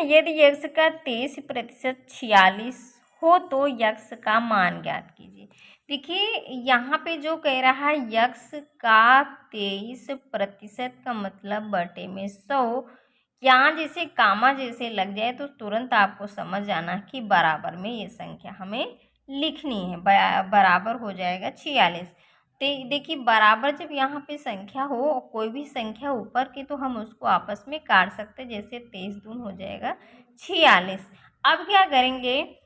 यदि यक्ष का 23% 46 हो तो यक्ष का मान ज्ञात कीजिए। देखिए यहाँ पे जो कह रहा है यक्ष का 23% का मतलब बटे में 100, यहाँ जैसे कामा जैसे लग जाए तो तुरंत आपको समझ जाना कि बराबर में ये संख्या हमें लिखनी है। बराबर हो जाएगा 46। देखिए बराबर जब यहाँ पे संख्या हो, कोई भी संख्या ऊपर की, तो हम उसको आपस में काट सकते, जैसे 23 दून हो जाएगा 46। अब क्या करेंगे,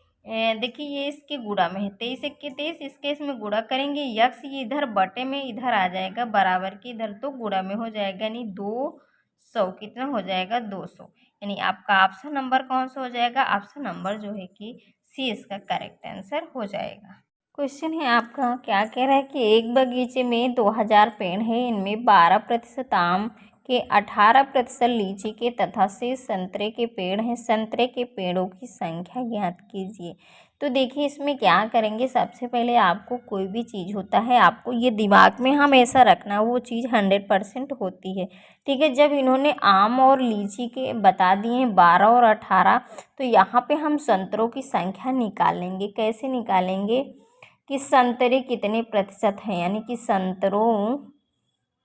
देखिए ये इसके गुणा में है, 23 एक के 23, इसके इसमें गुणा करेंगे, यक्ष ये इधर बटे में इधर आ जाएगा, बराबर के इधर तो गुणा में हो जाएगा, यानी 200 कितना हो जाएगा 200। यानी आपका ऑप्शन नंबर कौन सा हो जाएगा, ऑप्शन नंबर जो है कि सी इसका करेक्ट आंसर हो जाएगा। क्वेश्चन है आपका, क्या कह रहा है कि एक बगीचे में 2000 पेड़ है, इनमें 12% आम के, 18% लीची के तथा शेष संतरे के पेड़ हैं, संतरे के पेड़ों की संख्या ज्ञात कीजिए। तो देखिए इसमें क्या करेंगे, सबसे पहले आपको कोई भी चीज़ होता है आपको ये दिमाग में हमेशा रखना, वो चीज़ 100% होती है। ठीक है, जब इन्होंने आम और लीची के बता दिए हैं 12 और 18, तो यहाँ पे हम संतरों की संख्या निकालेंगे। कैसे निकालेंगे कि संतरे कितने प्रतिशत हैं, यानी कि संतरों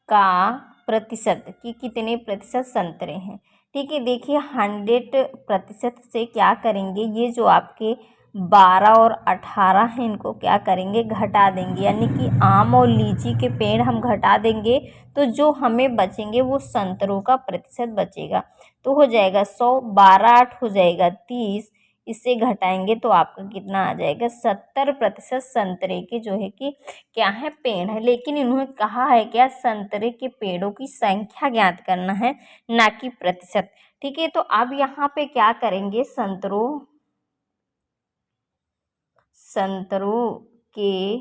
का प्रतिशत कि कितने प्रतिशत संतरे हैं। ठीक है, देखिए 100% से क्या करेंगे, ये जो आपके 12 और 18 हैं इनको क्या करेंगे, घटा देंगे, यानी कि आम और लीची के पेड़ हम घटा देंगे, तो जो हमें बचेंगे वो संतरों का प्रतिशत बचेगा। तो हो जाएगा 100, 12 8 हो जाएगा 30, इससे घटाएंगे तो आपका कितना आ जाएगा, 70% संतरे के जो है कि क्या है, पेड़ है। लेकिन इन्होंने कहा है क्या, संतरे के पेड़ों की संख्या ज्ञात करना है, ना कि प्रतिशत। ठीक है, तो अब यहाँ पे क्या करेंगे, संतरों के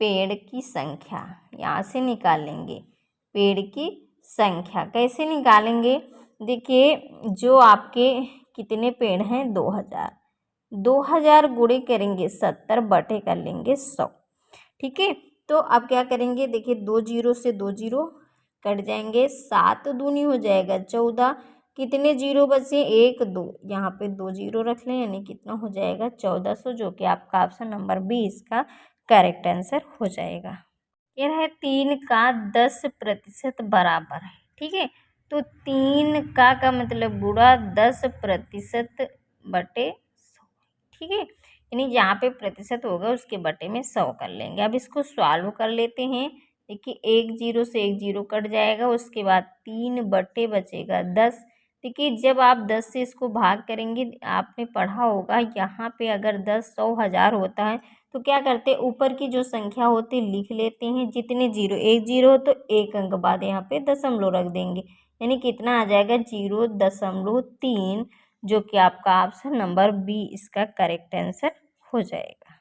पेड़ की संख्या यहाँ से निकालेंगे। पेड़ की संख्या कैसे निकालेंगे, देखिए जो आपके कितने पेड़ हैं, 2000 गुणे करेंगे 70 बटे कर लेंगे 100। ठीक है, तो अब क्या करेंगे, देखिए 2 जीरो से 2 जीरो कट जाएंगे, 7 दूनी हो जाएगा 14, कितने जीरो बचे, 1 2, यहाँ पे 2 जीरो रख लें, यानी कितना हो जाएगा 1400, जो कि आपका ऑप्शन नंबर बी इसका करेक्ट आंसर हो जाएगा। ये है 3 का 10% बराबर है। ठीक है, तो 3 का मतलब गुणा 10% बटे 100। ठीक है, यानी जहाँ पे प्रतिशत होगा उसके बटे में 100 कर लेंगे। अब इसको सॉल्व कर लेते हैं। देखिए 1 जीरो से 1 जीरो कट जाएगा, उसके बाद 3 बटे बचेगा 10। देखिए जब आप 10 से इसको भाग करेंगे, आपने पढ़ा होगा यहाँ पे अगर 10 100 1000 होता है तो क्या करते, ऊपर की जो संख्या होती लिख लेते हैं, जितने जीरो, 1 जीरो हो तो 1 अंक बाद यहाँ पे दशमलव रख देंगे, यानी कितना आ जाएगा 0.3, जो कि आपका ऑप्शन नंबर बी इसका करेक्ट आंसर हो जाएगा।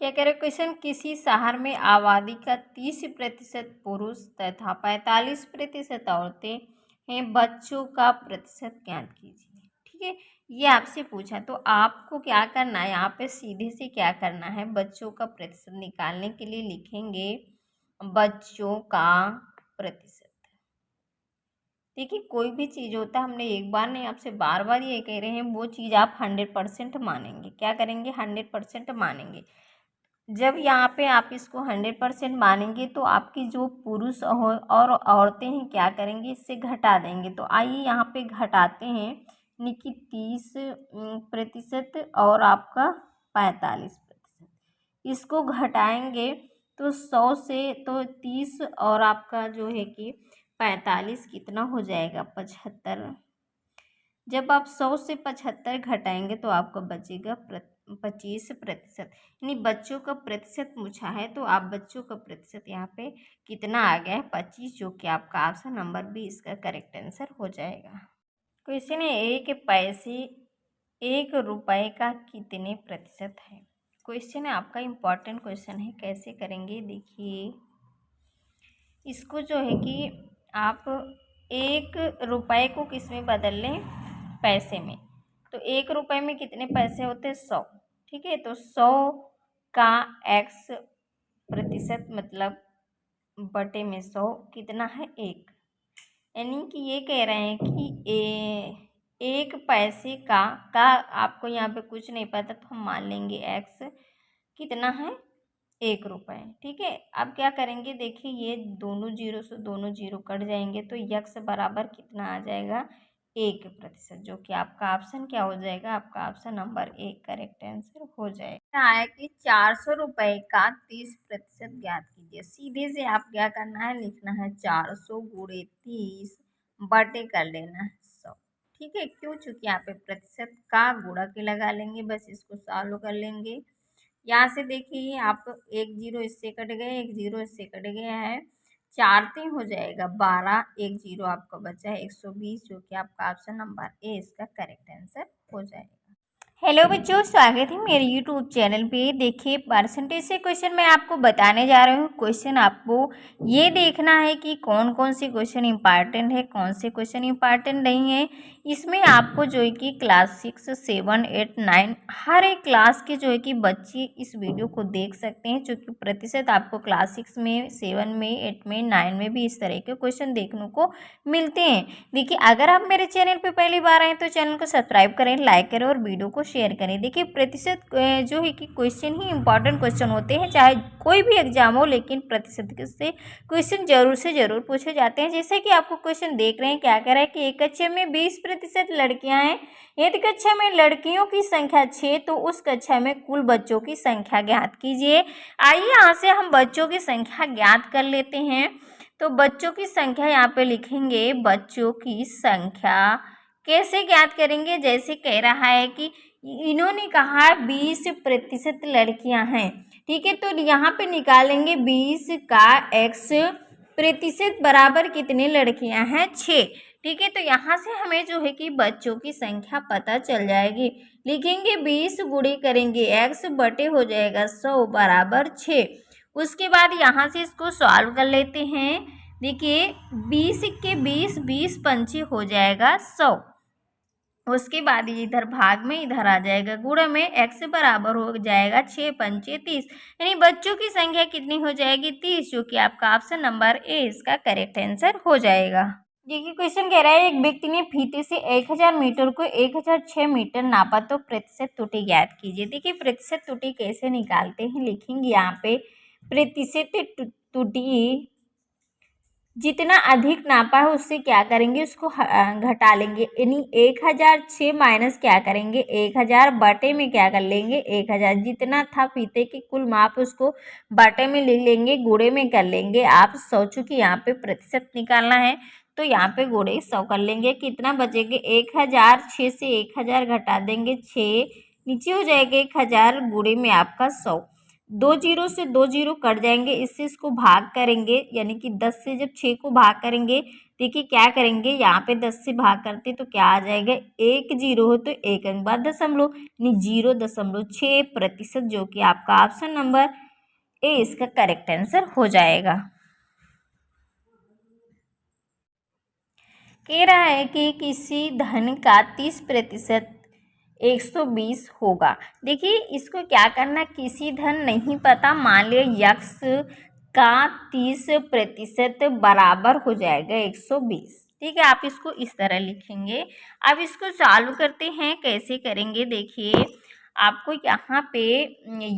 क्या कह रहे क्वेश्चन, किसी शहर में आबादी का 30% पुरुष तथा 45% औरतें हैं, बच्चों का प्रतिशत ज्ञात कीजिए। ठीक है, ये आपसे पूछा, तो आपको क्या करना है, यहाँ पे सीधे से क्या करना है, बच्चों का प्रतिशत निकालने के लिए लिखेंगे बच्चों का प्रतिशत। देखिए कोई भी चीज़ होता है, हमने एक बार नहीं आपसे बार बार ये कह रहे हैं, वो चीज़ आप 100% मानेंगे। क्या करेंगे, 100% मानेंगे। जब यहाँ पे आप इसको 100% मानेंगे तो आपकी जो पुरुष और औरतें हैं क्या करेंगे, इससे घटा देंगे। तो आइए यहाँ पे घटाते हैं, यानी कि 30% और आपका 45%, इसको घटाएंगे तो 100 से तो 30 और आपका जो है कि 45 कितना हो जाएगा 75। जब आप 100 से 75 घटाएंगे तो आपको बचेगा 25%, यानी बच्चों का प्रतिशत पूछा है, तो आप बच्चों का प्रतिशत यहाँ पे कितना आ गया है 25, जो कि आपका ऑप्शन नंबर बी इसका करेक्ट आंसर हो जाएगा। क्वेश्चन है, 1 रुपए का कितने प्रतिशत है। क्वेश्चन है आपका इम्पॉर्टेंट क्वेश्चन है, कैसे करेंगे, देखिए इसको जो है कि आप 1 रुपए को किस में बदल लें, पैसे में। तो 1 रुपए में कितने पैसे होते हैं, 100। ठीक है, तो 100 का x% मतलब बटे में 100 कितना है 1, यानी कि ये कह रहे हैं कि 1 पैसे का आपको यहाँ पे कुछ नहीं पता तो हम मान लेंगे x कितना है 1 रुपये। ठीक है, अब क्या करेंगे, देखिए ये दोनों जीरो से दोनों जीरो कट जाएंगे तो यक्स बराबर कितना आ जाएगा 1%, जो कि आपका ऑप्शन क्या हो जाएगा, आपका ऑप्शन नंबर 1 करेक्ट आंसर हो जाएगा। है कि 400 रुपये का 30% ज्ञात कीजिए। सीधे से आप क्या करना है, लिखना है 400 गुणे 30 बटे कर लेना है 100। ठीक है, क्यों, चूंकि यहाँ पे प्रतिशत का गुणा के लगा लेंगे, बस इसको सॉल्व कर लेंगे। यहाँ से देखिए आप एक जीरो इससे कट गए, एक जीरो इससे कट गया है, 4 3 हो जाएगा 12, एक जीरो आपका बचा है 120, जो कि आपका ऑप्शन नंबर ए इसका करेक्ट आंसर हो जाएगा। हेलो बच्चों, स्वागत है मेरे यूट्यूब चैनल पे। देखिए परसेंटेज से क्वेश्चन मैं आपको बताने जा रही हूँ। क्वेश्चन आपको ये देखना है कि कौन कौन से क्वेश्चन इंपॉर्टेंट है, कौन से क्वेश्चन इंपॉर्टेंट नहीं है। इसमें आपको जो है कि क्लास 6 7 8 9 हर एक क्लास के जो है कि बच्चे इस वीडियो को देख सकते हैं, क्योंकि प्रतिशत आपको क्लास 6 में 7 में 8 में 9 में भी इस तरह के क्वेश्चन देखने को मिलते हैं। देखिए अगर आप मेरे चैनल पे पहली बार आए तो चैनल को सब्सक्राइब करें, लाइक करें और वीडियो को शेयर करें। देखिए प्रतिशत जो है कि क्वेश्चन ही इंपॉर्टेंट क्वेश्चन होते हैं, चाहे कोई भी एग्जाम हो, लेकिन प्रतिशत से क्वेश्चन जरूर से जरूर पूछे जाते हैं। जैसे कि आपको क्वेश्चन देख रहे हैं, क्या कह रहा है कि एक कक्षा में 20% लड़कियां हैं, यदि कक्षा में लड़कियों की संख्या 6 तो उस कक्षा में कुल बच्चों की संख्या ज्ञात कीजिए। आइए यहाँ से हम बच्चों की संख्या ज्ञात कर लेते हैं। तो बच्चों की संख्या यहाँ पे लिखेंगे, बच्चों की संख्या कैसे ज्ञात करेंगे, जैसे कह रहा है कि इन्होंने कहा 20% लड़कियां हैं। ठीक है, तो यहाँ पे निकालेंगे 20 का x प्रतिशत बराबर कितने लड़कियां हैं 6। ठीक है, तो यहाँ से हमें जो है कि बच्चों की संख्या पता चल जाएगी। लिखेंगे 20 गुणे करेंगे x बटे हो जाएगा 100 बराबर 6। उसके बाद यहाँ से इसको सॉल्व कर लेते हैं। देखिए 20 के 20 20 पंचे हो जाएगा 100। उसके बाद इधर भाग में इधर आ जाएगा गुणा में, x बराबर हो जाएगा 6 पंचे 30, यानी बच्चों की संख्या कितनी हो जाएगी 30, जो कि आपका ऑप्शन नंबर ए इसका करेक्ट आंसर हो जाएगा। देखिए क्वेश्चन कह रहा है, एक व्यक्ति ने फीते से 1000 मीटर को 1006 मीटर नापा तो प्रतिशत त्रुटि ज्ञात कीजिए। देखिए प्रतिशत त्रुटि कैसे निकालते हैं, लिखेंगे यहाँ पे प्रतिशत त्रुटि जितना अधिक नापा है उससे क्या करेंगे, उसको घटा लेंगे, यानी 1006 माइनस क्या करेंगे 1000 बटे में क्या कर लेंगे 1000, जितना था फीते की कुल माप उसको बटे में ले लेंगे, गुणे में कर लेंगे आप 100, चूँकि यहाँ पे प्रतिशत निकालना है तो यहाँ पे गुणे 100 कर लेंगे। कितना बचेंगे 1000, 6 से 1000 घटा देंगे 6, नीचे हो जाएगा 1000 गुणे में आपका 100, 2 जीरो से 2 जीरो कट जाएंगे, इससे इसको भाग करेंगे, यानी कि 10 से जब 6 को भाग करेंगे, देखिए क्या करेंगे यहाँ पे 10 से भाग करते तो क्या आ जाएगा, 1 जीरो हो तो एक अंक बाद दशमलव, यानी 0.6%, जो कि आपका ऑप्शन नंबर ए इसका करेक्ट आंसर हो जाएगा। कह रहा है कि किसी धन का 30% 120 होगा। देखिए इसको क्या करना, किसी धन नहीं पता, मान लिया यक्स का 30% बराबर हो जाएगा 120। ठीक है, आप इसको इस तरह लिखेंगे। अब इसको चालू करते हैं, कैसे करेंगे, देखिए आपको यहाँ पे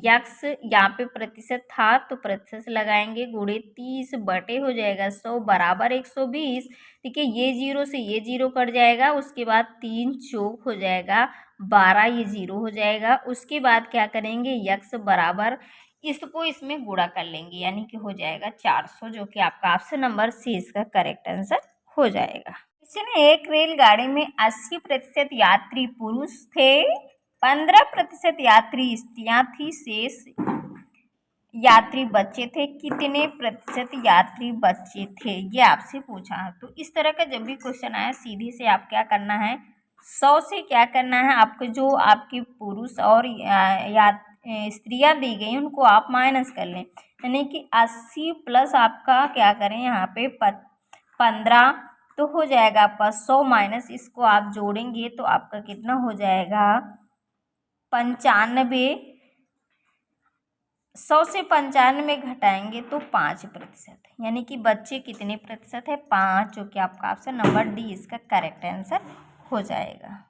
यक्स यहाँ पे प्रतिशत था तो प्रतिशत लगाएंगे, गुणे 30 बटे हो जाएगा 100 बराबर 120। ठीक है, ये जीरो से ये जीरो कट जाएगा, उसके बाद 3 चौक हो जाएगा 12, ये जीरो हो जाएगा। उसके बाद क्या करेंगे, यक्स बराबर इसको इसमें गुणा कर लेंगे, यानी कि हो जाएगा 400, जो कि आपका ऑप्शन नंबर सी इसका करेक्ट आंसर हो जाएगा। एक रेलगाड़ी में 80% यात्री पुरुष थे, 15% यात्री स्त्रियां थी, शेष यात्री बच्चे थे। कितने प्रतिशत यात्री बच्चे थे, ये आपसे पूछा है। तो इस तरह का जब भी क्वेश्चन आए सीधे से आप क्या करना है, 100 से क्या करना है, आपको जो आपके पुरुष और या स्त्रियां दी गई उनको आप माइनस कर लें, यानी कि 80 प्लस आपका क्या करें यहाँ पे 15, तो हो जाएगा आपका 100 माइनस इसको आप जोड़ेंगे तो आपका कितना हो जाएगा 95। 100 से 95 घटाएंगे तो 5%, यानी कि बच्चे कितने प्रतिशत है 5, जो कि आपका ऑप्शन नंबर डी इसका करेक्ट आंसर हो जाएगा।